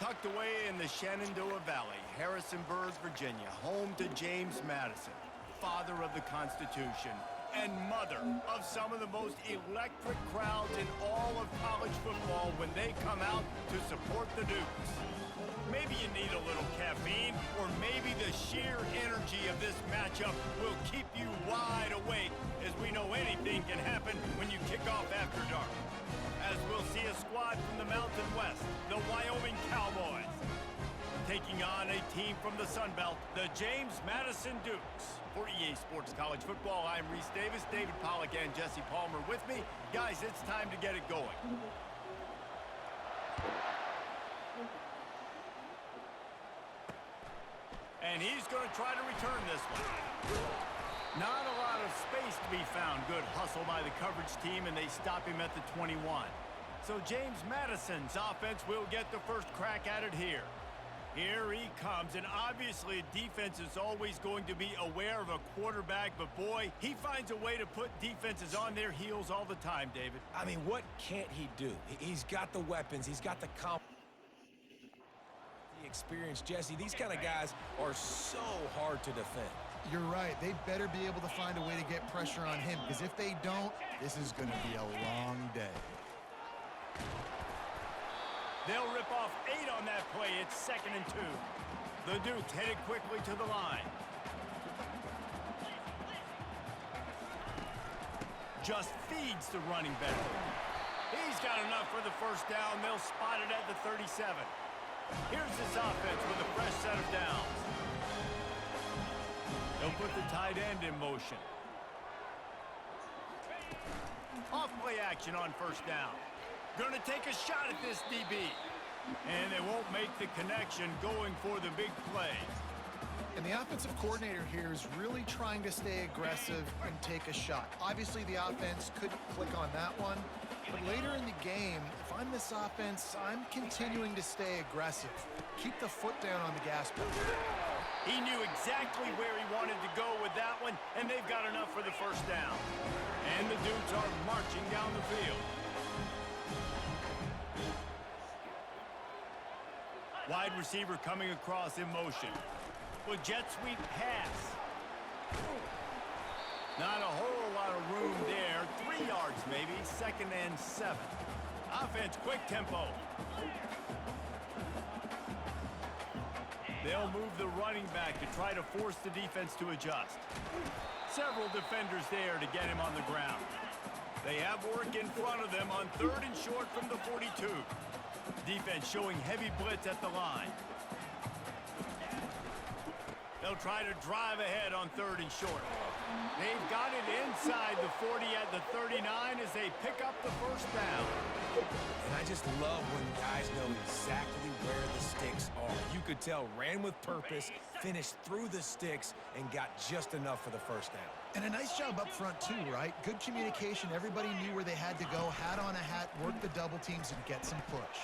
Tucked away in the Shenandoah Valley, Harrisonburg, Virginia, home to James Madison, father of the Constitution and mother of some of the most electric crowds in all of college football when they come out to support the Dukes. Maybe you need a little caffeine, or maybe the sheer energy of this matchup will keep you wide awake, as we know anything can happen when you kick off after dark. As we'll see a squad from the Mountain West, the Wyoming Cowboys, taking on a team from the Sun Belt, the James Madison Dukes. For EA Sports College Football, I'm Reese Davis, David Pollack, and Jesse Palmer with me. Guys, it's time to get it going. And he's going to try to return this one. Not a lot of space to be found. Good hustle by the coverage team, and they stop him at the 21. So James Madison's offense will get the first crack at it here. Here he comes, and obviously defense is always going to be aware of a quarterback, but boy, he finds a way to put defenses on their heels all the time, David. I mean, what can't he do? He's got the weapons, he's got the experience, Jesse. These kind of guys are so hard to defend. You're right. They better be able to find a way to get pressure on him, because if they don't, this is going to be a long day. They'll rip off 8 on that play. It's 2nd and 2. The Dukes headed quickly to the line. Just feeds the running back. He's got enough for the first down. They'll spot it at the 37. Here's this offense with a fresh set of downs. They'll put the tight end in motion. Off-play action on first down. Going to take a shot at this DB. And they won't make the connection, going for the big play. And the offensive coordinator here is really trying to stay aggressive and take a shot. Obviously, the offense couldn't click on that one. But later in the game, if I'm this offense, I'm continuing to stay aggressive. Keep the foot down on the gas pedal. He knew exactly where he wanted to go with that one, and they've got enough for the first down. And the Dukes are marching down the field. Wide receiver coming across in motion. With jet sweep pass. Not a whole lot of room there. 3 yards maybe, 2nd and 7. Offense, quick tempo. They'll move the running back to try to force the defense to adjust. Several defenders there to get him on the ground. They have work in front of them on 3rd and short from the 42. Defense showing heavy blitz at the line. They'll try to drive ahead on 3rd and short. They've got it inside the 40 at the 39 as they pick up the first down. And I just love when guys know exactly where the sticks are. You could tell ran with purpose, finished through the sticks, and got just enough for the first down. And a nice job up front too, right? Good communication. Everybody knew where they had to go, hat on a hat, work the double teams, and get some push.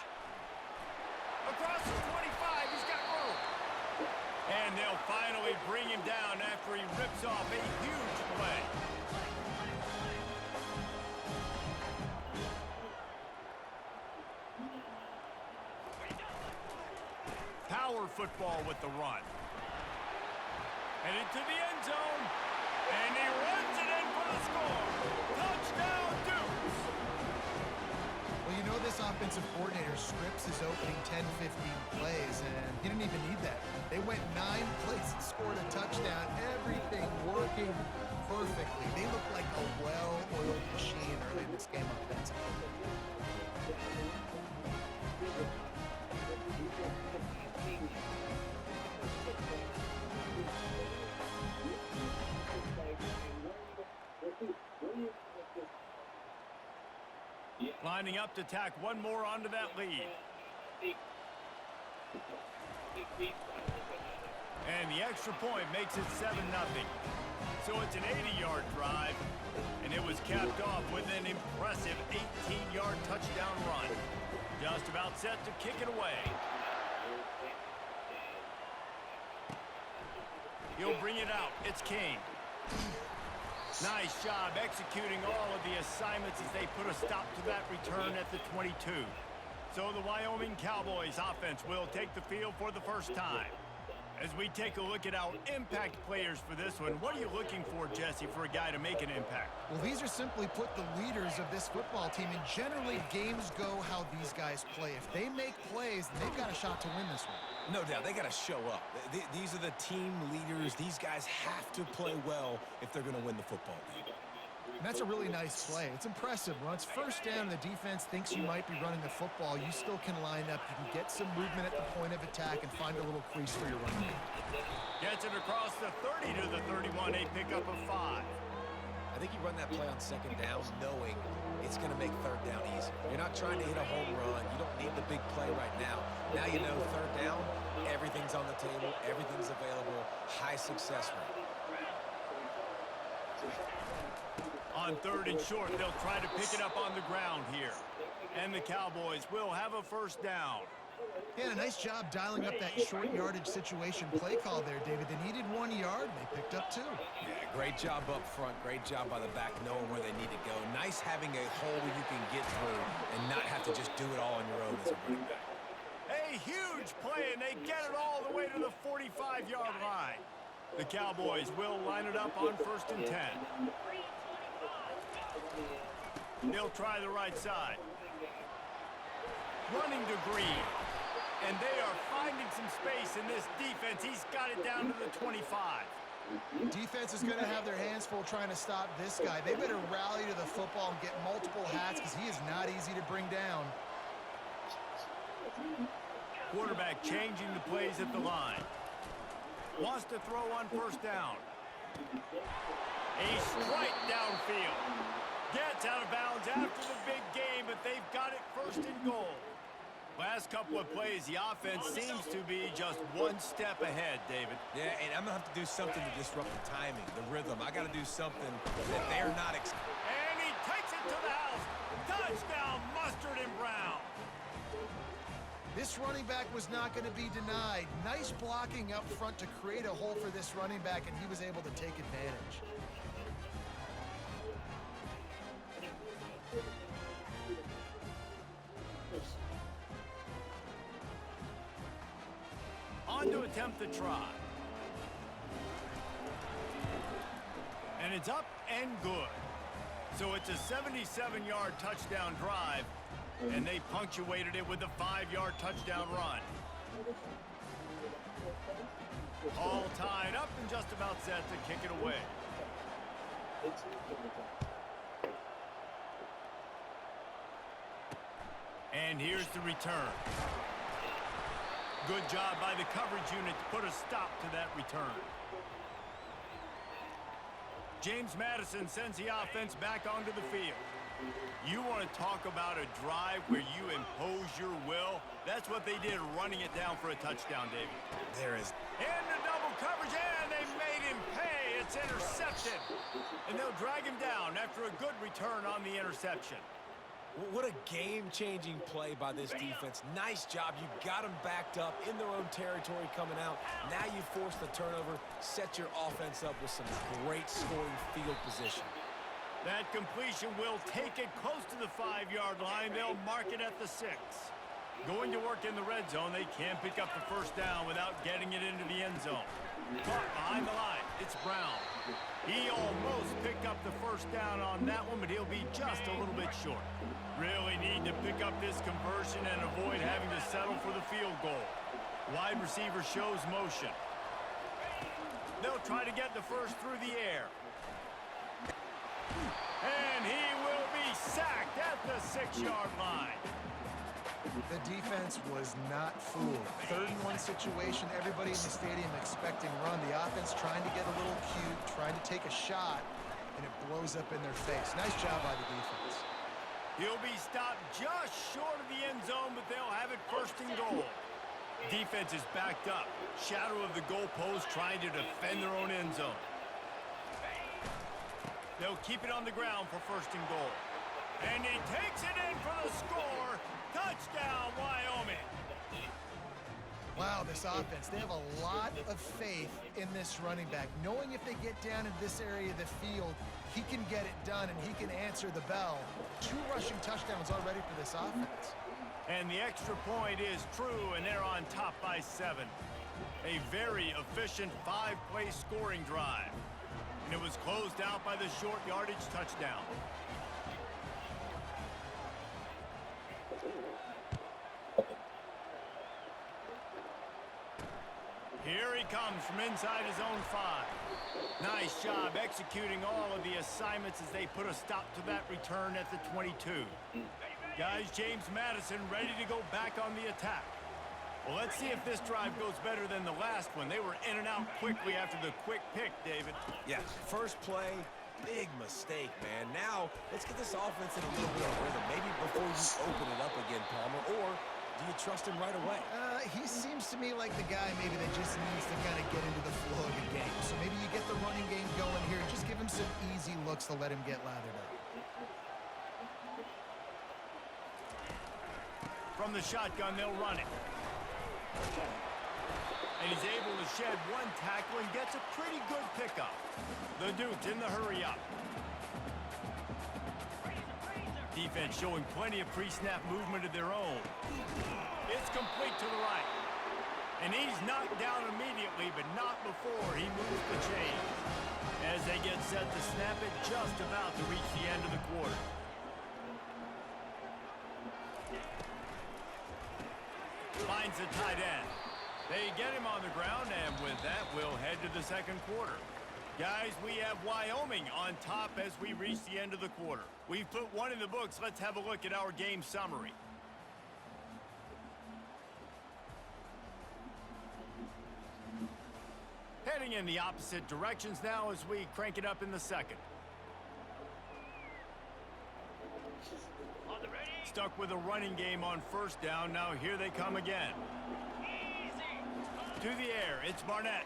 Across the 25, he's got room. And they'll finally bring him down after he rips off a huge play. Power football with the run. And into the end zone. And he runs it in for the score. Touchdown, Dukes! Well, you know this offensive coordinator scripts his opening 10, 15 plays, and he didn't even need that. They went 9 plays and scored a touchdown. Everything working perfectly. They look like a well-oiled machine early in this game offensively. Lining up to tack one more onto that lead. And the extra point makes it 7-0. So it's an 80-yard drive, and it was capped off with an impressive 18-yard touchdown run. Just about set to kick it away. He'll bring it out. It's King. Nice job executing all of the assignments as they put a stop to that return at the 22. So the Wyoming Cowboys offense will take the field for the first time. As we take a look at our impact players for this one, what are you looking for, Jesse, for a guy to make an impact? Well, these are simply put the leaders of this football team, and generally games go how these guys play. If they make plays, then they've got a shot to win this one. No doubt, they got to show up. These are the team leaders. These guys have to play well if they're going to win the football game. And that's a really nice play. It's impressive. When it's first down and the defense thinks you might be running the football, you still can line up. You can get some movement at the point of attack and find a little crease for your running back. Gets it across the 30 to the 31, a pickup of 5. I think you run that play on second down knowing it's going to make third down easy. You're not trying to hit a home run. You don't need the big play right now. Now you know third down, everything's on the table, everything's available, high success rate. On 3rd and short, they'll try to pick it up on the ground here. And the Cowboys will have a first down. Yeah, a nice job dialing up that short yardage situation play call there, David. They needed 1 yard. They picked up 2. Yeah, great job up front. Great job by the back knowing where they need to go. Nice having a hole where you can get through and not have to just do it all on your own as a running back. A huge play, and they get it all the way to the 45-yard line. The Cowboys will line it up on 1st and 10. They'll try the right side. Running to Green. And they are finding some space in this defense. He's got it down to the 25. Defense is going to have their hands full trying to stop this guy. They better rally to the football and get multiple hats because he is not easy to bring down. Quarterback changing the plays at the line. Wants to throw on 1st down. A strike downfield. Gets out of bounds after the big game, but they've got it 1st and goal. Last couple of plays, the offense seems to be just one step ahead, David. Yeah, and I'm going to have to do something to disrupt the timing, the rhythm. I got to do something that they're not expecting. And he takes it to the house. Touchdown, Mustard and Brown. This running back was not going to be denied. Nice blocking up front to create a hole for this running back, and he was able to take advantage. On to attempt the try. And it's up and good. So it's a 77-yard touchdown drive, and they punctuated it with a 5-yard touchdown run. All tied up and just about set to kick it away. And here's the return. Good job by the coverage unit to put a stop to that return. James Madison sends the offense back onto the field. You want to talk about a drive where you impose your will? That's what they did, running it down for a touchdown, David. There is. Into double coverage, and they made him pay. It's intercepted. And they'll drag him down after a good return on the interception. What a game-changing play by this defense. Nice job. You got them backed up in their own territory coming out. Now you force the turnover, set your offense up with some great scoring field position. That completion will take it close to the 5-yard line. They'll mark it at the 6. Going to work in the red zone, they can't pick up the first down without getting it into the end zone. Caught behind the line, it's Brown. He almost picked up the first down on that one, but he'll be just a little bit short. Really need to pick up this conversion and avoid having to settle for the field goal. Wide receiver shows motion. They'll try to get the first through the air. And he will be sacked at the 6-yard line. The defense was not fooled. 3rd and 1 situation, everybody in the stadium expecting run. The offense trying to get a little cute, trying to take a shot, and it blows up in their face. Nice job by the defense. He'll be stopped just short of the end zone, but they'll have it 1st and goal. Defense is backed up. Shadow of the goalpost trying to defend their own end zone. They'll keep it on the ground for 1st and goal. And he takes it in for the score. Touchdown, Wyoming. Wow, this offense, they have a lot of faith in this running back. Knowing if they get down in this area of the field, he can get it done and he can answer the bell. 2 rushing touchdowns already for this offense. And the extra point is true, and they're on top by 7. A very efficient 5-play scoring drive. And it was closed out by the short yardage touchdown. Here he comes from inside his own 5. Nice job executing all of the assignments as they put a stop to that return at the 22. Guys, James Madison ready to go back on the attack. Well, let's see if this drive goes better than the last one. They were in and out quickly after the quick pick, David. Yeah, first play, big mistake, man. Now, let's get this offense in a little bit of rhythm. Maybe before you open it up again, Palmer, or do you trust him right away? He seems to me like the guy maybe that just needs to kind of get into the flow of the game. So maybe you get the running game going here. Just give him some easy looks to let him get lathered up. From the shotgun, they'll run it. And he's able to shed one tackle and gets a pretty good pickup. The Dukes in the hurry up. Defense showing plenty of pre-snap movement of their own. It's complete to the right. And he's knocked down immediately, but not before he moves the chains. As they get set to snap it, just about to reach the end of the quarter. Finds the tight end. They get him on the ground, and with that, we'll head to the second quarter. Guys, we have Wyoming on top as we reach the end of the quarter. We've put one in the books. Let's have a look at our game summary. Heading in the opposite directions now as we crank it up in the second. Stuck with a running game on first down. Now here they come again. To the air, it's Barnett.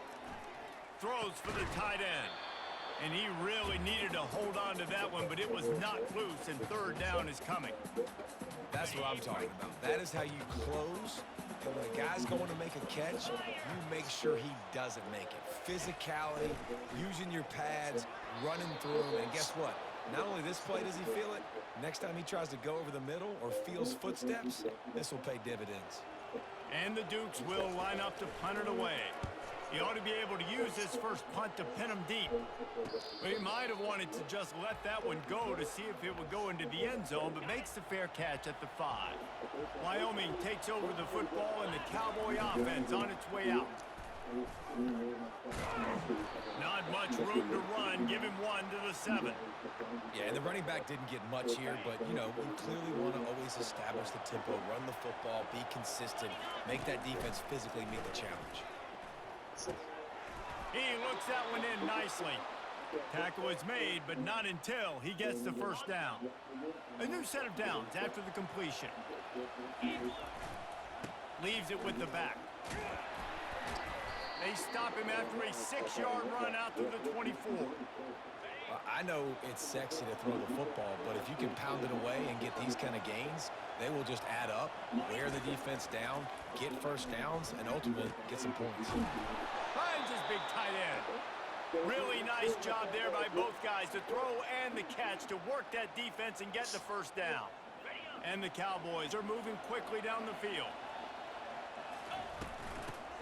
Throws for the tight end. And he really needed to hold on to that one, but it was knocked loose, and third down is coming. That's what I'm talking about. That is how you close. And when a guy's going to make a catch, you make sure he doesn't make it. Physicality, using your pads, running through him, and guess what? Not only this play does he feel it, next time he tries to go over the middle or feels footsteps, this will pay dividends. And the Dukes will line up to punt it away. He ought to be able to use his first punt to pin him deep. But he might have wanted to just let that one go to see if it would go into the end zone, but makes the fair catch at the 5. Wyoming takes over the football, and the Cowboy offense on its way out. Not much room to run. Give him 1 to the 7. Yeah, and the running back didn't get much here, but, you know, we clearly want to always establish the tempo, run the football, be consistent, make that defense physically meet the challenge. He looks that one in nicely. Tackle is made, but not until he gets the first down. A new set of downs after the completion. Leaves it with the back. They stop him after a 6-yard run out to the 24. I know it's sexy to throw the football, but if you can pound it away and get these kind of gains, they will just add up, wear the defense down, get first downs, and ultimately get some points. Finds his big tight end. Really nice job there by both guys to throw and the catch to work that defense and get the first down. And the Cowboys are moving quickly down the field.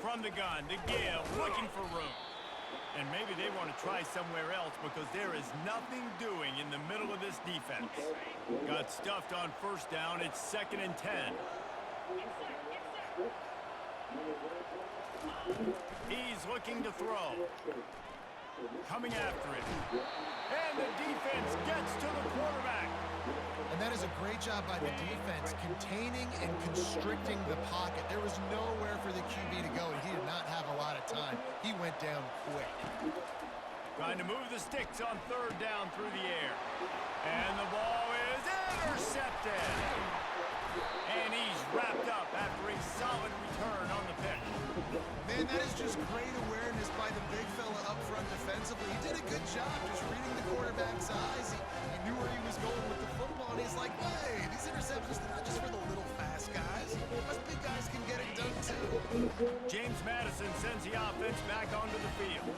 From the gun, the give, looking for room. And maybe they want to try somewhere else because there is nothing doing in the middle of this defense. Got stuffed on first down. It's 2nd and 10. He's looking to throw. Coming after it. And the defense gets to the quarterback. And that is a great job by the defense, containing and constricting the pocket. There was nowhere for the QB to go, and he did not have a lot of time. He went down quick. Trying to move the sticks on third down through the air. And the ball is intercepted. And he's wrapped up after a solid return on the pick. Man, that is just great awareness by the big fella up front defensively. He did a good job just reading the quarterback's eyes. He knew where he was going with the football, and he's like, hey, these interceptions, they're not just for the little fast guys. Us big guys can get it done, too. James Madison sends the offense back onto the field.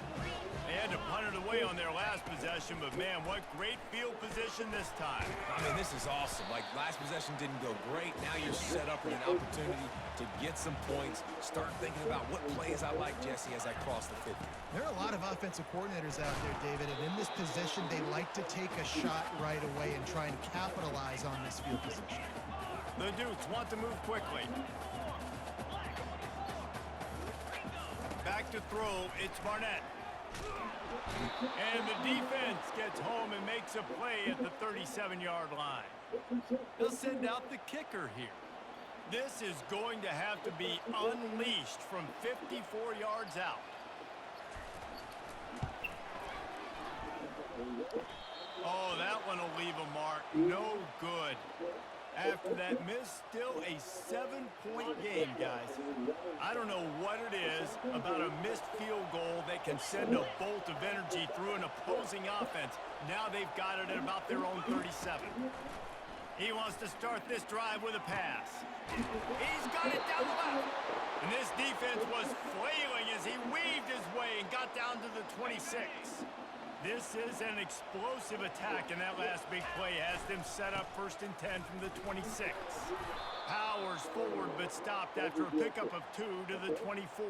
They had to punted away on their last possession, but man, what great field position this time. I mean, this is awesome. Like, last possession didn't go great. Now you're set up with an opportunity to get some points. Start thinking about what plays I like, Jesse, as I cross the 50. There are a lot of offensive coordinators out there, David, and in this position, they like to take a shot right away and try and capitalize on this field position. The Dukes want to move quickly. Back to throw, it's Barnett. And the defense gets home and makes a play at the 37-yard line. They'll send out the kicker here. This is going to have to be unleashed from 54 yards out. Oh, that one will leave a mark. No good. After that miss, still a 7-point game, guys. I don't know what it is about a missed field goal that can send a bolt of energy through an opposing offense. Now they've got it at about their own 37. He wants to start this drive with a pass. He's got it down the left. And this defense was flailing as he weaved his way and got down to the 26. This is an explosive attack, and that last big play has them set up 1st and 10 from the 26. Powers forward, but stopped after a pickup of 2 to the 24.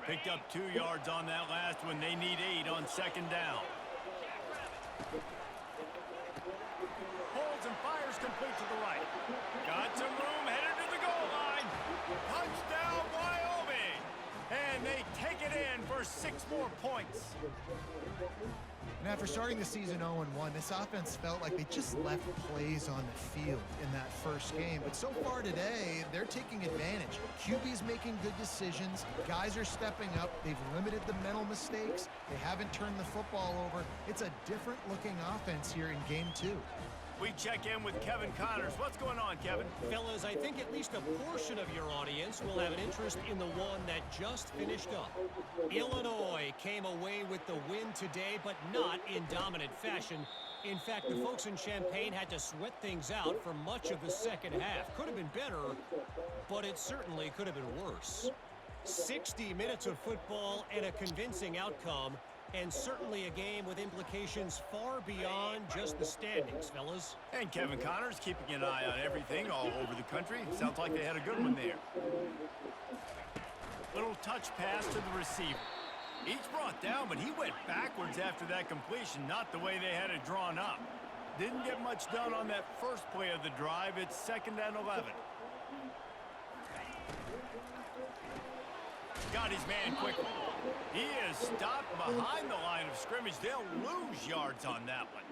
Picked up 2 yards on that last one. They need 8 on 2nd down. Holds and fires complete to the right. Got some room, headed to the goal line. Touchdown, Wyoming! And they take it in for 6 more points. And after starting the season 0-1, this offense felt like they just left plays on the field in that first game. But so far today, they're taking advantage. QB's making good decisions. Guys are stepping up. They've limited the mental mistakes. They haven't turned the football over. It's a different-looking offense here in Game 2. We check in with Kevin Connors. What's going on, Kevin? Fellas, I think at least a portion of your audience will have an interest in the one that just finished up. Illinois came away with the win today, but not in dominant fashion. In fact, the folks in Champaign had to sweat things out for much of the second half. Could have been better, but it certainly could have been worse. 60 minutes of football and a convincing outcome. And certainly a game with implications far beyond just the standings, fellas. And Kevin Connors keeping an eye on everything all over the country. Sounds like they had a good one there. Little touch pass to the receiver. He's brought down, but he went backwards after that completion, not the way they had it drawn up. Didn't get much done on that first play of the drive. It's 2nd and 11. Got his man quickly. He is stopped behind the line of scrimmage. They'll lose yards on that one.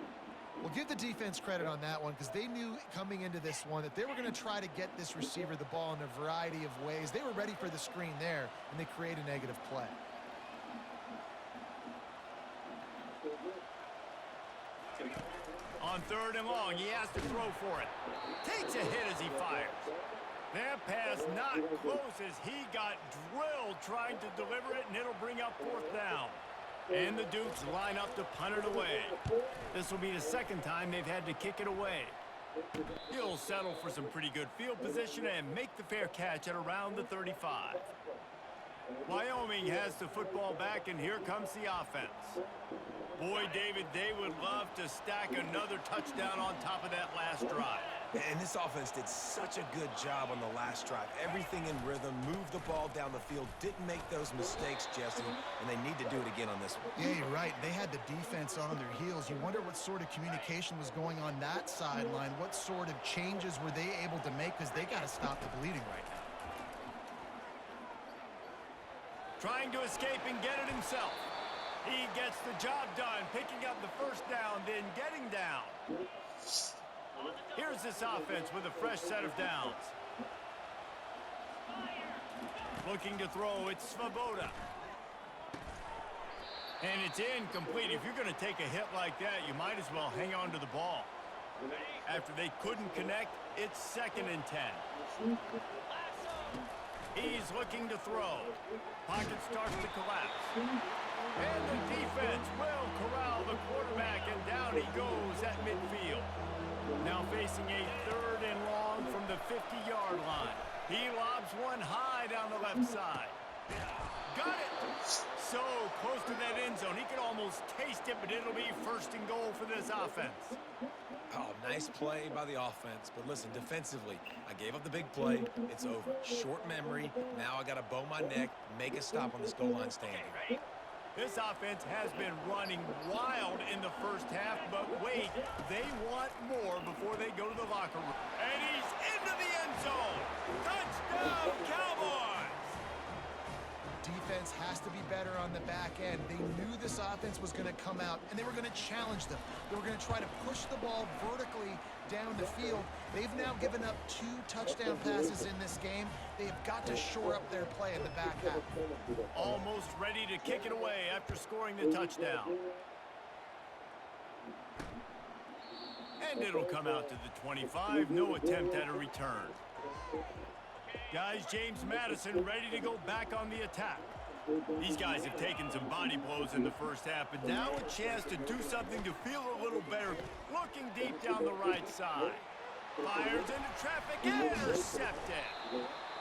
We'll give the defense credit on that one because they knew coming into this one that they were going to try to get this receiver the ball in a variety of ways. They were ready for the screen there, and they create a negative play. On 3rd and long, he has to throw for it. Takes a hit as he fires. That pass not close as he got drilled trying to deliver it, and it'll bring up 4th down. And the Dukes line up to punt it away. This will be the 2nd time they've had to kick it away. He'll settle for some pretty good field position and make the fair catch at around the 35. Wyoming has the football back, and here comes the offense. Boy, David, they would love to stack another touchdown on top of that last drive. And this offense did such a good job on the last drive. Everything in rhythm, moved the ball down the field, didn't make those mistakes, Jesse, and they need to do it again on this one. Yeah, you're right. They had the defense on their heels. You wonder what sort of communication was going on that sideline. What sort of changes were they able to make because they got to stop the bleeding right now. Trying to escape and get it himself. He gets the job done, picking up the 1st down, then getting down. Here's this offense with a fresh set of downs. Looking to throw, it's Svoboda. And it's incomplete. If you're going to take a hit like that, you might as well hang on to the ball. After they couldn't connect, it's 2nd and 10. He's looking to throw. Pocket starts to collapse. And the defense will corral the quarterback, and down he goes at midfield. Now facing a 3rd and long from the 50-yard line. He lobs one high down the left side. Got it! So close to that end zone. He could almost taste it, but it'll be first and goal for this offense. Oh, nice play by the offense. But listen, defensively, I gave up the big play. It's over. Short memory. Now I got to bow my neck, make a stop on this goal line standing. This offense has been running wild in the first half, but wait, they want more before they go to the locker room. And he's into the end zone. Touchdown, Cowboys! Defense has to be better on the back end. They knew this offense was going to come out, and they were going to challenge them. They were going to try to push the ball vertically down the field. They've now given up 2 touchdown passes in this game. They have got to shore up their play in the back half. Almost ready to kick it away after scoring the touchdown. And it'll come out to the 25. No attempt at a return. Guys, James Madison ready to go back on the attack. These guys have taken some body blows in the first half, but now a chance to do something to feel a little better. Looking deep down the right side. Fires into traffic and intercepted.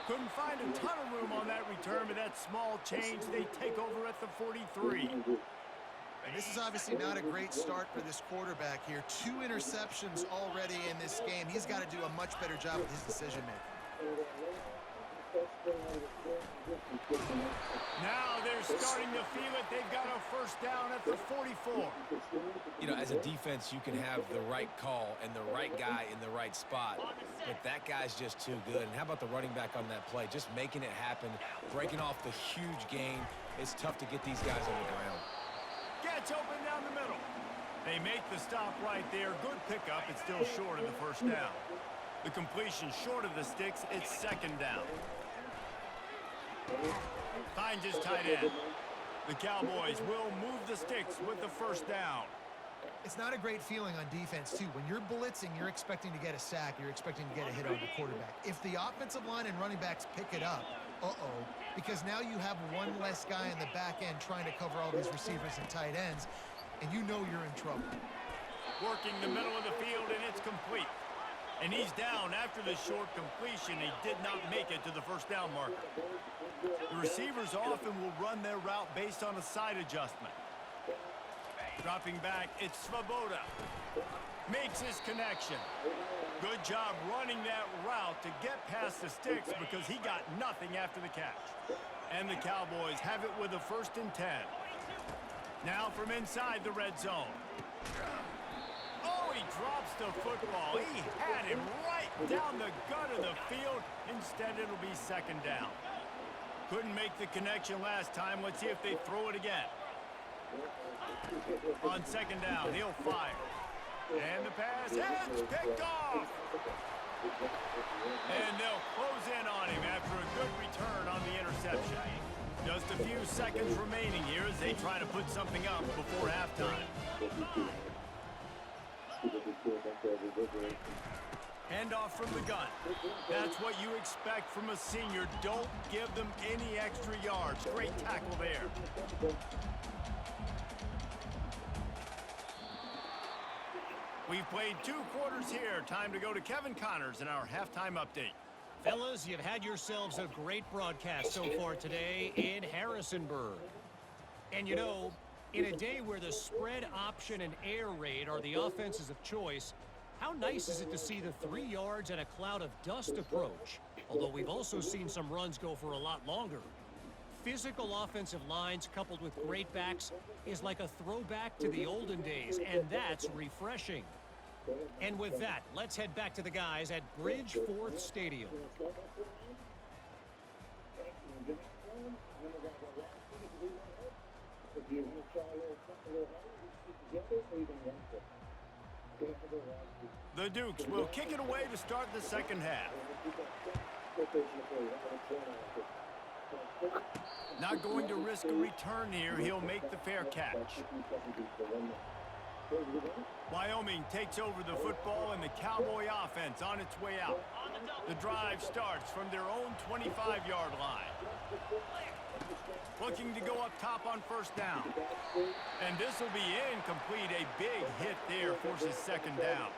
Couldn't find a ton of room on that return, but that small change, they take over at the 43. And this is obviously not a great start for this quarterback here. 2 interceptions already in this game. He's got to do a much better job with his decision-making. Now they're starting to feel it. They've got a first down at the 44. You know, as a defense, you can have the right call and the right guy in the right spot, but that guy's just too good. And how about the running back on that play? Just making it happen, breaking off the huge gain. It's tough to get these guys on the ground. Gets open down the middle. They make the stop right there. Good pickup. It's still short of the first down. The completion short of the sticks. It's second down. Finds his tight end. The Cowboys will move the sticks with the first down. It's not a great feeling on defense, too. When you're blitzing, you're expecting to get a sack. You're expecting to get a hit on the quarterback. If the offensive line and running backs pick it up, because now you have one less guy in the back end trying to cover all these receivers and tight ends, and you know you're in trouble. Working the middle of the field, and it's complete. And he's down after the short completion. He did not make it to the first down marker. The receivers often will run their route based on a side adjustment. Dropping back, it's Svoboda. Makes his connection. Good job running that route to get past the sticks because he got nothing after the catch. And the Cowboys have it with a 1st and 10. Now from inside the red zone. Oh, he drops the football. He had him right down the gut of the field. Instead, it'll be second down. Couldn't make the connection last time. Let's see if they throw it again. On second down, he'll fire. And the pass, it's picked off. And they'll close in on him after a good return on the interception. Just a few seconds remaining here as they try to put something up before halftime. Handoff from the gun. That's what you expect from a senior. Don't give them any extra yards. Great tackle there. We've played 2 quarters here. Time to go to Kevin Connors in our halftime update. Fellas, you've had yourselves a great broadcast so far today in Harrisonburg. And you know, in a day where the spread option and air raid are the offenses of choice, how nice is it to see the 3 yards and a cloud of dust approach? Although we've also seen some runs go for a lot longer. Physical offensive lines coupled with great backs is like a throwback to the olden days, and that's refreshing. And with that, let's head back to the guys at Bridgeforth Stadium. The Dukes will kick it away to start the second half. Not going to risk a return here. He'll make the fair catch. Wyoming takes over the football and the Cowboy offense on its way out. The drive starts from their own 25-yard line. Looking to go up top on first down. And this will be incomplete. A big hit there forces second down.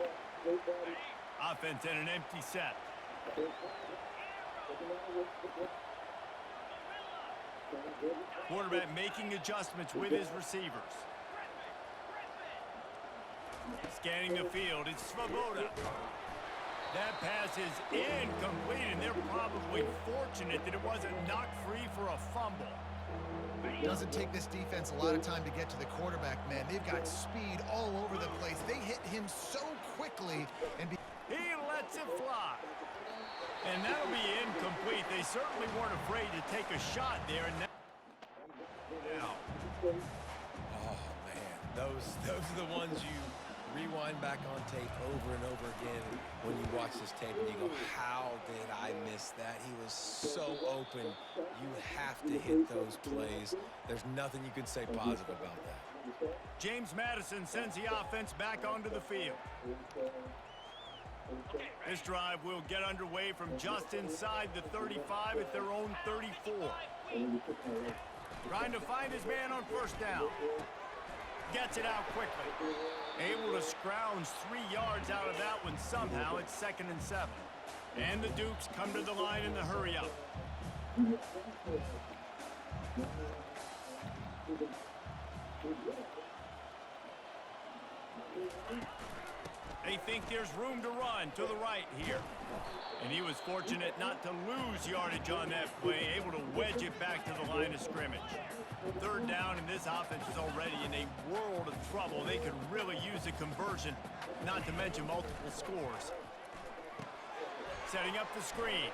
Offense in an empty set. Quarterback making adjustments with his receivers. Scanning the field, it's Svoboda. That pass is incomplete, and they're probably fortunate that it wasn't knocked free for a fumble. Doesn't take this defense a lot of time to get to the quarterback, man. They've got speed all over the place. They hit him so quickly. He lets it fly. And that'll be incomplete. They certainly weren't afraid to take a shot there. And now. Oh, man. Those are the ones you rewind back on tape over and over again when you watch this tape and you go, how did I miss that? He was so open. You have to hit those plays. There's nothing you can say positive about that. James Madison sends the offense back onto the field. This drive will get underway from just inside the 35 at their own 34. Trying to find his man on first down. Gets it out quickly. Able to scrounge 3 yards out of that one somehow. It's 2nd and 7. And the Dukes come to the line in the hurry-up. They think there's room to run to the right here. And he was fortunate not to lose yardage on that play, able to wedge it back to the line of scrimmage. 3rd down, and this offense is already in a world of trouble. They could really use a conversion, not to mention multiple scores. Setting up the screen.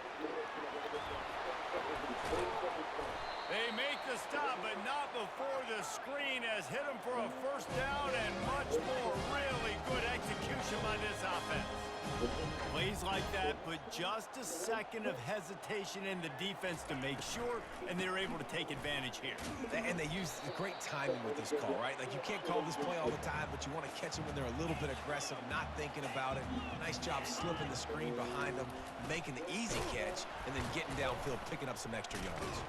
They make the stop, but not before the screen has hit them for a first down, and much more. Really good execution by this offense. Plays like that put just a second of hesitation in the defense to make sure, and they're able to take advantage here. And they use great timing with this call, right? Like, you can't call this play all the time, but you want to catch them when they're a little bit aggressive, not thinking about it. Nice job slipping the screen behind them, making the easy catch, and then getting downfield, picking up some extra yards.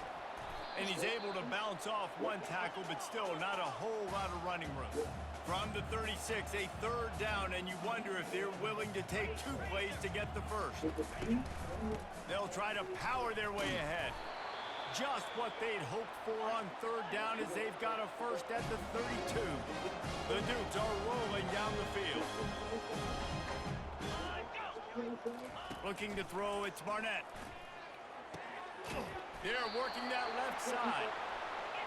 And he's able to bounce off one tackle, but still not a whole lot of running room. From the 36, a 3rd down, and you wonder if they're willing to take 2 plays to get the first. They'll try to power their way ahead. Just what they'd hoped for on 3rd down as they've got a first at the 32. The Dukes are rolling down the field. Looking to throw, it's Barnett. They're working that left side.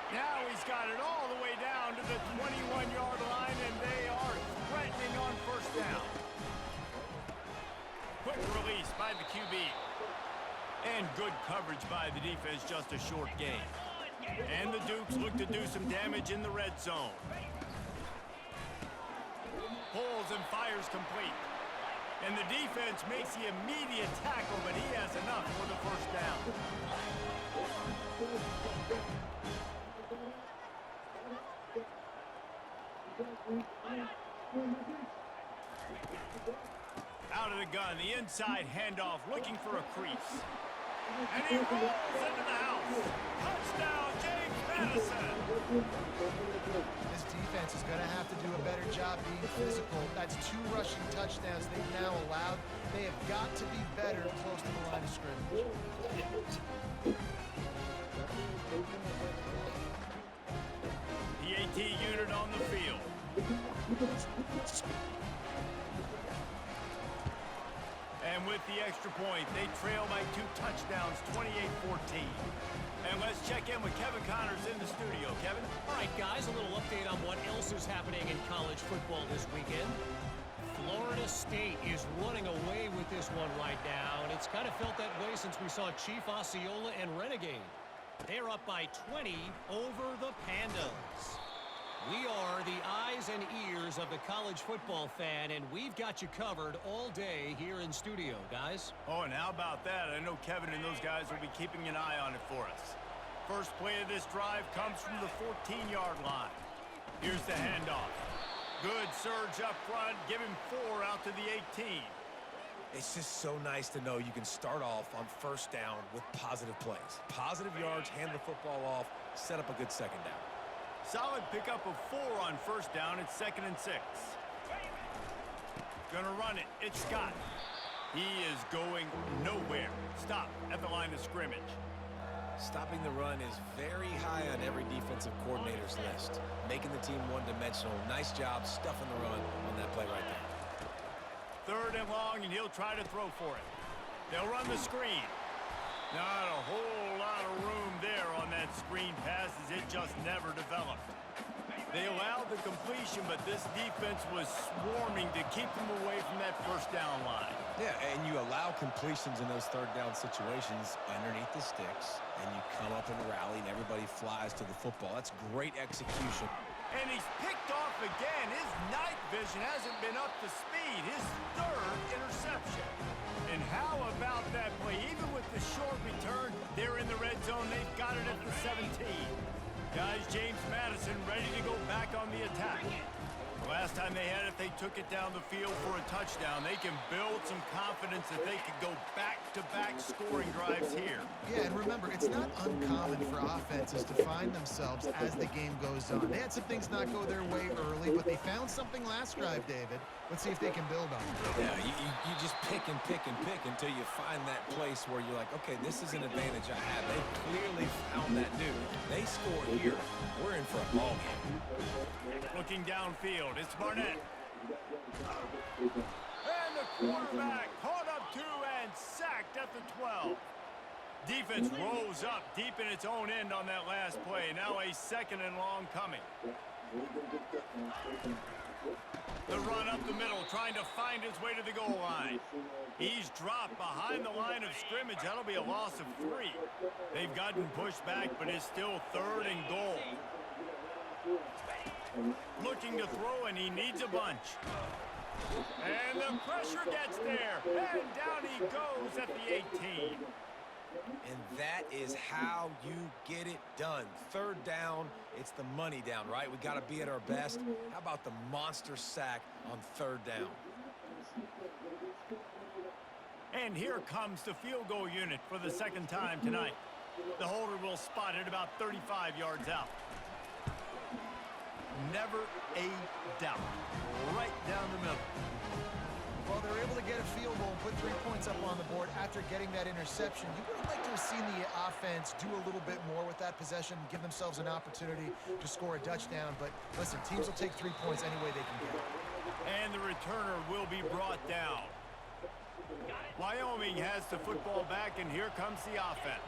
Now he's got it all the way down to the 21-yard line, and they are threatening on first down. Quick release by the QB. And good coverage by the defense, just a short gain. And the Dukes look to do some damage in the red zone. Pulls and fires complete. And the defense makes the immediate tackle, but he has enough for the first down. Out of the gun, the inside handoff, looking for a crease. And he rolls into the house. Touchdown, James Madison. This defense is going to have to do a better job being physical. That's 2 rushing touchdowns they've now allowed. They have got to be better close to the line of scrimmage. PAT unit on the field. And with the extra point, they trail by 2 touchdowns, 28-14. And let's check in with Kevin Connors in the studio. Kevin? All right, guys, a little update on what else is happening in college football this weekend. Florida State is running away with this one right now, and it's kind of felt that way since we saw Chief Osceola and Renegade. They're up by 20 over the Pandas. We are the eyes and ears of the college football fan, and we've got you covered all day here in studio, guys. Oh, and how about that? I know Kevin and those guys will be keeping an eye on it for us. First play of this drive comes from the 14-yard line. Here's the handoff. Good surge up front. Give him 4 out to the 18. It's just so nice to know you can start off on first down with positive plays. Positive yards, hand the football off, set up a good second down. Solid pickup of 4 on first down. It's 2nd and 6. Gonna run it. It's Scott. He is going nowhere. Stop at the line of scrimmage. Stopping the run is very high on every defensive coordinator's list. Making the team one-dimensional. Nice job stuffing the run on that play right there. 3rd and long, and he'll try to throw for it. They'll run the screen. Not a whole lot of room there on that screen pass as it just never developed. They allowed the completion, but this defense was swarming to keep them away from that 1st down line. Yeah, and you allow completions in those 3rd down situations underneath the sticks, and you come up and rally, and everybody flies to the football. That's great execution. And he's picked off again. His night vision hasn't been up to speed. His 3rd interception. And how about that play? Even with the short return, they're in the red zone. They've got it at the 17. Guys, James Madison ready to go back on the attack. Last time they had it, they took it down the field for a touchdown. They can build some confidence that they could go back-to-back scoring drives here. Yeah, and remember, it's not uncommon for offenses to find themselves as the game goes on. They had some things not go their way early, but they found something last drive, David. Let's see if they can build on it. Yeah, you just pick and pick and pick until you find that place where you're like, okay, this is an advantage I have. They clearly found that dude. They scored here. We're in for a ball game. Looking downfield, it's Barnett. And the quarterback caught up to and sacked at the 12. Defense rose up deep in its own end on that last play. Now a 2nd and long coming. The run up the middle, trying to find his way to the goal line. He's dropped behind the line of scrimmage. That'll be a loss of 3. They've gotten pushed back, but it's still 3rd and goal. Looking to throw, and he needs a bunch. And the pressure gets there. And down he goes at the 18. And that is how you get it done. 3rd down, it's the money down, right? We got to be at our best. How about the monster sack on 3rd down? And here comes the field goal unit for the 2nd time tonight. The holder will spot it about 35 yards out. Never a doubt. Right down the middle. Well, they're able to get a field goal and put 3 points up on the board after getting that interception. You would have liked to have seen the offense do a little bit more with that possession, give themselves an opportunity to score a touchdown. But listen, teams will take 3 points any way they can get it. And the returner will be brought down. Wyoming has the football back, and here comes the offense.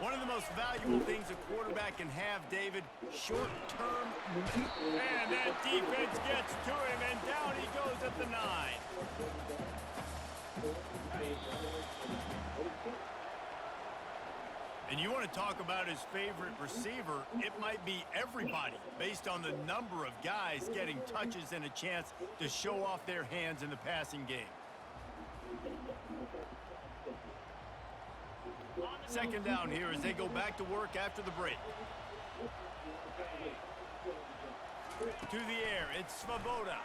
One of the most valuable things a quarterback can have, David, short-term. And that defense gets to him, and down he goes at the 9. And you want to talk about his favorite receiver, it might be everybody, based on the number of guys getting touches and a chance to show off their hands in the passing game. 2nd down here as they go back to work after the break. To the air, it's Svoboda.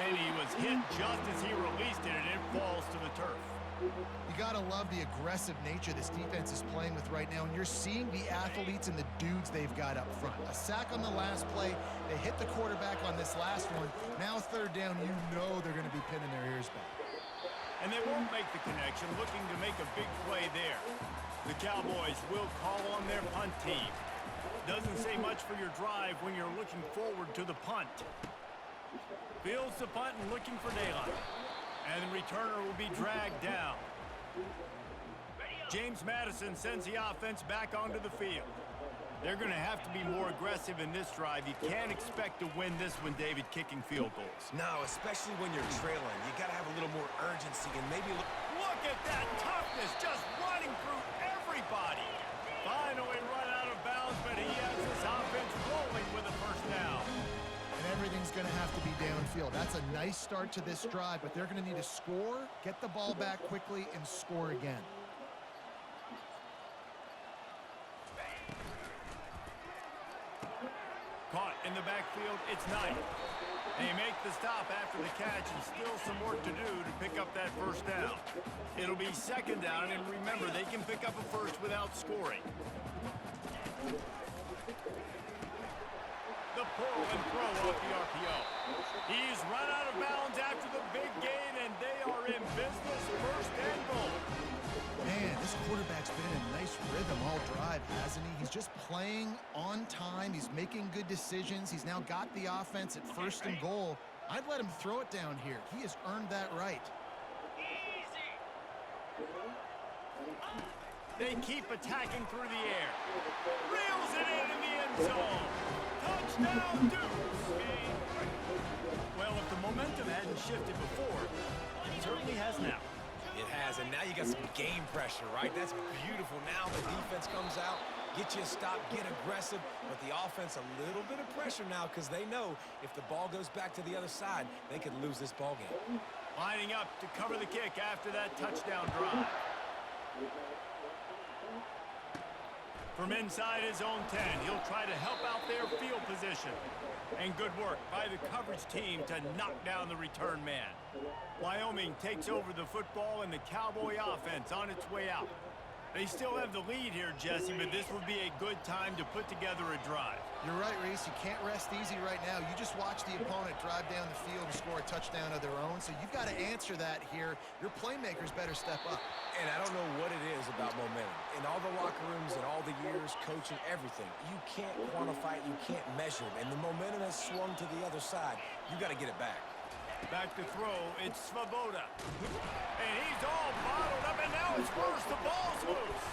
And he was hit just as he released it, and it falls to the turf. You got to love the aggressive nature this defense is playing with right now, and you're seeing the athletes and the dudes they've got up front. A sack on the last play. They hit the quarterback on this last one. Now 3rd down, you know they're going to be pinning their ears back. And they won't make the connection, looking to make a big play there. The Cowboys will call on their punt team. Doesn't say much for your drive when you're looking forward to the punt. Fields the punt and looking for daylight. And the returner will be dragged down. James Madison sends the offense back onto the field. They're going to have to be more aggressive in this drive. You can't expect to win this one, David, kicking field goals. No, especially when you're trailing. You got to have a little more urgency and maybe Look at that toughness, just running through everybody. Finally run out of bounds, but he has his offense rolling with a 1st down. And everything's going to have to be downfield. That's a nice start to this drive, but they're going to need to score, get the ball back quickly, and score again. Caught in the backfield, it's Knight. They make the stop after the catch, and still some work to do to pick up that 1st down. It'll be 2nd down, and remember, they can pick up a 1st without scoring. The pull and throw off the RPO. He's run out of bounds after the big gain, and they are in business. 1st and goal. Man, this quarterback's been in a nice rhythm all drive, hasn't he? He's just playing on time. He's making good decisions. He's now got the offense at first and goal. I'd let him throw it down here. He has earned that right. They keep attacking through the air. Reels it in the end zone. Touchdown, Dukes. Well, if the momentum hadn't shifted before, it certainly has now. It has, and now you got some game pressure, right? That's beautiful. Now the defense comes out, get you a stop, get aggressive, but the offense a little bit of pressure now because they know if the ball goes back to the other side, they could lose this ball game. Lining up to cover the kick after that touchdown drive. From inside his own 10, he'll try to help out their field position. And good work by the coverage team to knock down the return man. Wyoming takes over the football and the Cowboy offense on its way out. They still have the lead here, Jesse, but this would be a good time to put together a drive. You're right, Reese. You can't rest easy right now. You just watch the opponent drive down the field and score a touchdown of their own, so you've got to answer that here. Your playmakers better step up. And I don't know what it is about momentum. In all the locker rooms and all the years, coaching, everything, you can't quantify it, you can't measure it. And the momentum has swung to the other side. You got to get it back. Back to throw, it's Svoboda. And he's all bottled up, and now it's worse. The ball's loose.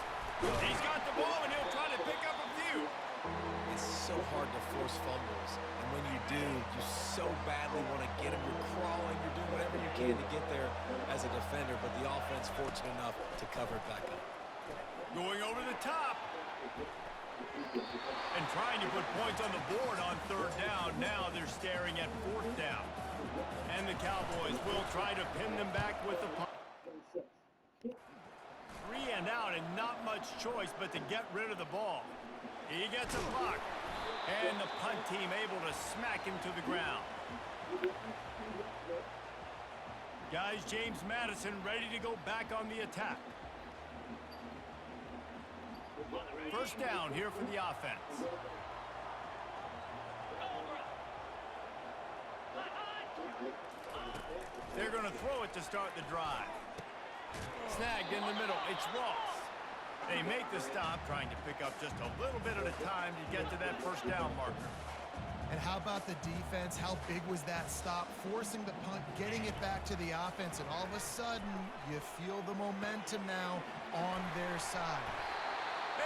He's got the ball, and he'll try to pick up a few. It's so hard to force fumbles. And when you do, you so badly want to get them. You're crawling, you're doing whatever you can to get there as a defender, but the offense fortunate enough to cover it back up. Going over the top. And trying to put points on the board on third down. Now they're staring at fourth down. And the Cowboys will try to pin them back with the punt. 3 and out and not much choice but to get rid of the ball. He gets a block. And the punt team able to smack him to the ground. Guys, James Madison ready to go back on the attack. First down here for the offense. They're going to throw it to start the drive. Snagged in the middle. It's Ross. They make the stop, trying to pick up just a little bit at a time to get to that first down marker. And how about the defense? How big was that stop? Forcing the punt, getting it back to the offense, and all of a sudden, you feel the momentum now on their side.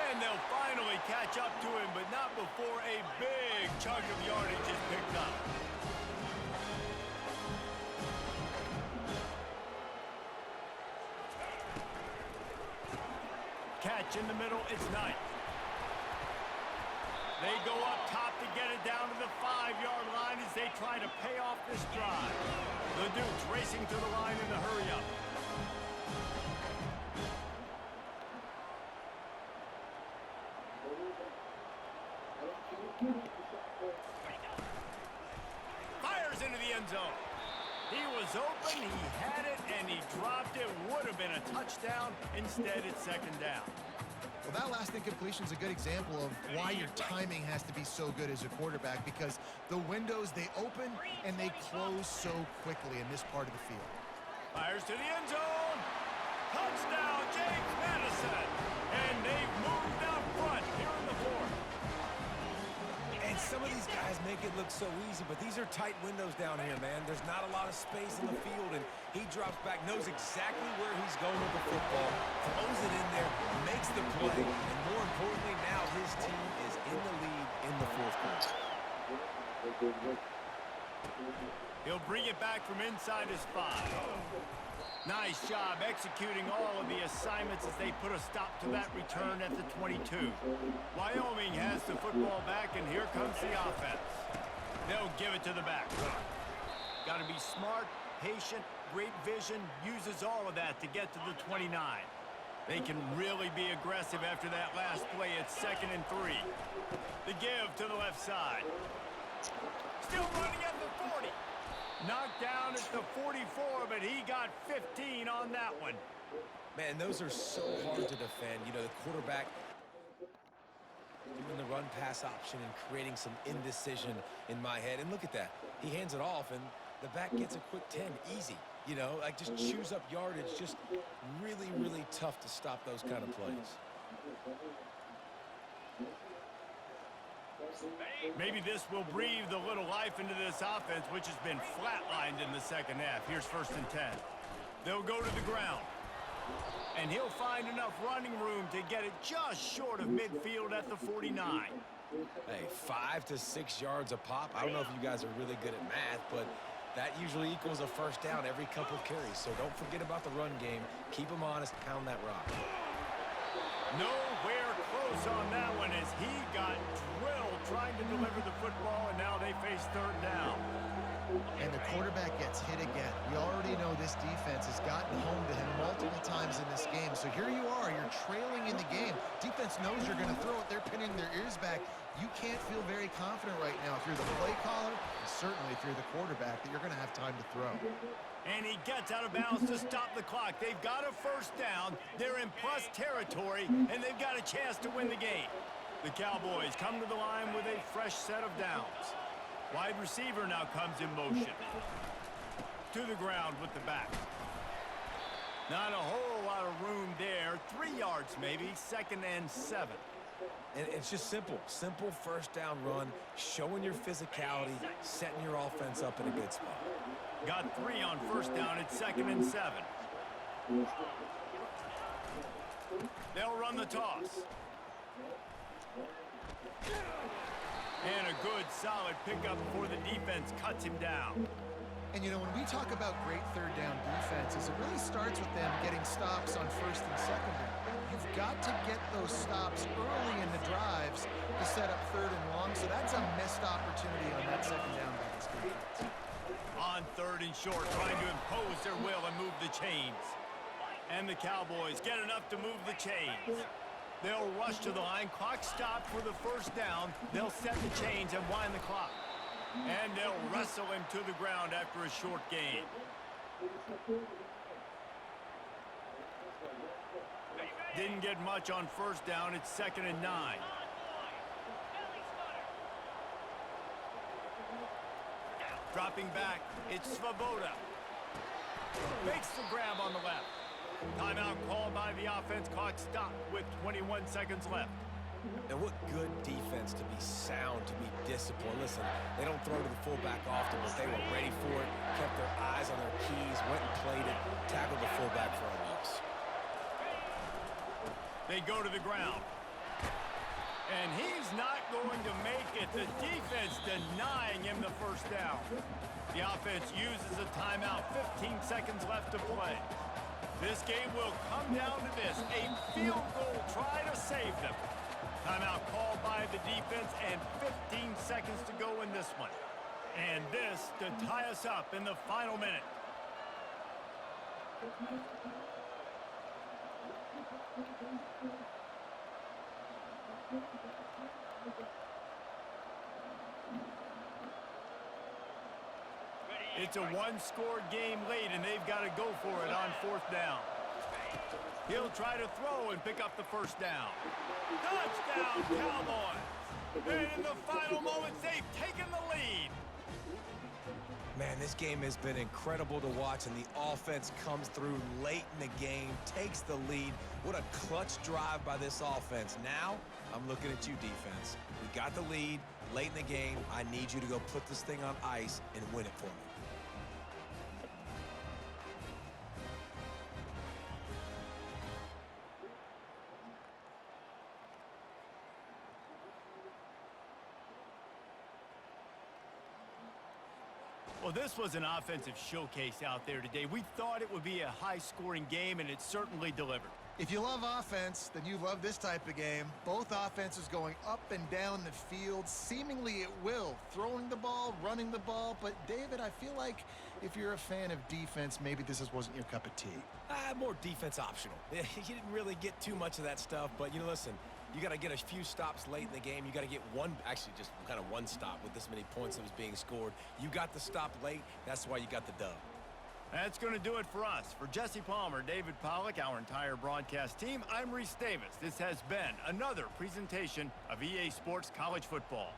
And they'll finally catch up to him, but not before a big chunk of yardage is picked up. Catch in the middle, it's Knight. They go up top to get it down to the 5-yard line as they try to pay off this drive. The Dukes racing to the line in the hurry-up. Fires into the end zone. He was open, he had it, and he dropped it. Would have been a touchdown. Instead, it's second down. Well, that last incompletion is a good example of why your timing has to be so good as a quarterback, because the windows, they open and they close so quickly in this part of the field. Fires to the end zone. Touchdown, James Madison. And they've moved out front here in the fourth. And some of these guys make it look so easy, but these are tight windows down here, man. There's not a lot of space in the field, and he drops back, knows exactly where he's going with the football, throws it in there, makes the play, and more importantly, now his team is in the lead in the fourth quarter. He'll bring it back from inside his 5. Nice job executing all of the assignments as they put a stop to that return at the 22. Wyoming has the football back, and here comes the offense. They'll give it to the back. Got to be smart, patient, great vision, uses all of that to get to the 29. They can really be aggressive after that last play. It's 2nd and 3. The give to the left side. Still running at the 40. Knocked down at the 44, but he got 15 on that one. Man, those are so hard to defend. You know, the quarterback doing the run-pass option and creating some indecision in my head. And look at that. He hands it off, and the back gets a quick 10, easy. You know, like just chews up yardage. Just really, really tough to stop those kind of plays. Maybe this will breathe a little life into this offense, which has been flatlined in the second half. Here's 1st and 10. They'll go to the ground. And he'll find enough running room to get it just short of midfield at the 49. Hey, 5 to 6 yards a pop. I don't know if you guys are really good at math, but that usually equals a first down every couple carries. So don't forget about the run game. Keep them honest. Pound that rock. Nowhere close on that one as he got drilled trying to deliver the football, and now they face 3rd down. And the quarterback gets hit again. We already know this defense has gotten home to him multiple times in this game. So here you are, you're trailing in the game. Defense knows you're going to throw it. They're pinning their ears back. You can't feel very confident right now through the play caller, and certainly through the quarterback, that you're going to have time to throw. And he gets out of bounds to stop the clock. They've got a first down. They're in plus territory, and they've got a chance to win the game. The Cowboys come to the line with a fresh set of downs. Wide receiver now comes in motion. To the ground with the back. Not a whole lot of room there. 3 yards maybe, 2nd and 7. And it's just simple. Simple first down run, showing your physicality, setting your offense up in a good spot. Got 3 on first down. It's 2nd and 7. They'll run the toss. And a good, solid pickup before the defense cuts him down. And, you know, when we talk about great 3rd down defenses, it really starts with them getting stops on 1st and 2nd down. You've got to get those stops early in the drives to set up 3rd and long, so that's a missed opportunity on that 2nd down by this defense. On 3rd and short, trying to impose their will and move the chains. And the Cowboys get enough to move the chains. They'll rush to the line. Clock stopped for the first down. They'll set the chains and wind the clock. And they'll wrestle him to the ground after a short gain. Didn't get much on first down. It's 2nd and 9. Dropping back, it's Svoboda. Makes the grab on the left. Timeout called by the offense. Clock stopped with 21 seconds left. And what good defense to be sound, to be disciplined. Listen, they don't throw to the fullback often, but they were ready for it, kept their eyes on their keys, went and played it, tackled the fullback for a loss. They go to the ground. And he's not going to make it. The defense denying him the first down. The offense uses a timeout. 15 seconds left to play. This game will come down to this. A field goal try to save them. Timeout called by the defense and 15 seconds to go in this one. And this to tie us up in the final minute. It's a one-score game late, and they've got to go for it on 4th down. He'll try to throw and pick up the first down. Touchdown, Cowboys! And in the final moments, they've taken the lead. Man, this game has been incredible to watch, and the offense comes through late in the game, takes the lead. What a clutch drive by this offense. Now, I'm looking at you, defense. We got the lead late in the game. I need you to go put this thing on ice and win it for me. Well, this was an offensive showcase out there today. We thought it would be a high-scoring game, and it certainly delivered. If you love offense, then you love this type of game. Both offenses going up and down the field, seemingly at will. Throwing the ball, running the ball. But, David, I feel like if you're a fan of defense, maybe this wasn't your cup of tea. More defense optional. You didn't really get too much of that stuff, but, you know, listen, you got to get a few stops late in the game. You got to get just kind of one stop with this many points that was being scored. You got the stop late. That's why you got the dub. That's going to do it for us. For Jesse Palmer, David Pollack, our entire broadcast team, I'm Reese Davis. This has been another presentation of EA Sports College Football.